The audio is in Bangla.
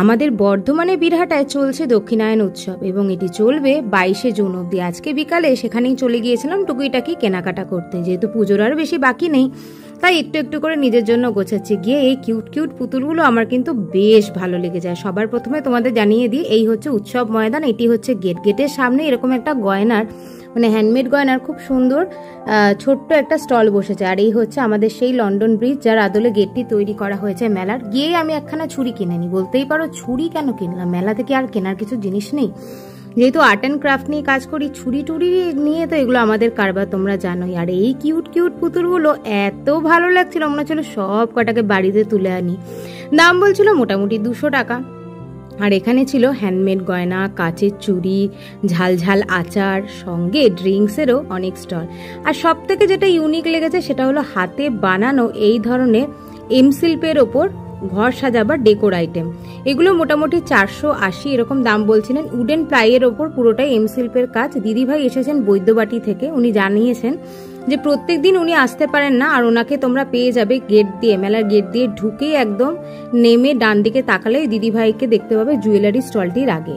আমাদের বর্ধমানে বীরহাটায় চলছে দক্ষিণায়ন উৎসব এবং এটি চলবে 22শে জুন অবধি। আজকে বিকালে সেখানেই চলে গিয়েছিলাম টুকিটাকি কেনাকাটা করতে, যেহেতু পুজোর আর বেশি বাকি নেই তাই একটু একটু করে নিজের জন্য গোছাচ্ছি। গিয়ে এই কিউট কিউট পুতুলগুলো আমার কিন্তু বেশ ভালো লেগে যায়। সবার প্রথমে তোমাদের জানিয়ে দিই, এই হচ্ছে উৎসব ময়দান, এটি হচ্ছে গেটের সামনে এরকম একটা গয়নার মানে হ্যান্ডমেড গয়নার খুব সুন্দর ছোট্ট একটা স্টল বসেছে। আর এই হচ্ছে আমাদের সেই লন্ডন ব্রিজ যার আদলে গেটটি তৈরি করা হয়েছে মেলার। গিয়ে আমি একখানা ছুরি কিনে নিই। বলতেই পারো ছুরি কেন কিনলাম, মেলা থেকে আর কেনার কিছু জিনিস নেই। যেহেতু আর্ট অ্যান্ড ক্রাফট নিয়ে কাজ করি, ছুরি টুরি নিয়ে তো এগুলো আমাদের কারবার তোমরা জানোই। আর এই কিউট কিউট পুতুলগুলো এত ভালো লাগছিল, মনে হচ্ছিল সব কটাকে বাড়িতে তুলে আনি। দাম বলছিল মোটামুটি 200 টাকা। আর এখানে ছিল হ্যান্ডমেড গয়না, কাচের চুড়ি, ঝালঝাল আচার, সঙ্গে ড্রিঙ্কসেরও অনেক স্টল। আর সব থেকে যেটা ইউনিক লেগেছে সেটা হলো হাতে বানানো এই ধরনের শিল্পের ওপর ঘর সাজাবার ডেকোর আইটেম। এগুলো মোটামুটি 480 এরকম দাম বলছিলেন। উডেন প্লাইয়ের ওপর পুরোটাই শিল্পের কাজ। দিদিভাই এসেছেন বৈদ্যবাটি থেকে, উনি জানিয়েছেন যে প্রত্যেক দিন উনি আসতে পারেন না, আর ওনাকে তোমরা পেয়ে যাবে গেট দিয়ে, মেলার গেট দিয়ে ঢুকেই একদম নেমে ডান দিকে তাকালে দিদিভাইকে দেখতে পাবে জুয়েলারি স্টলটির আগে।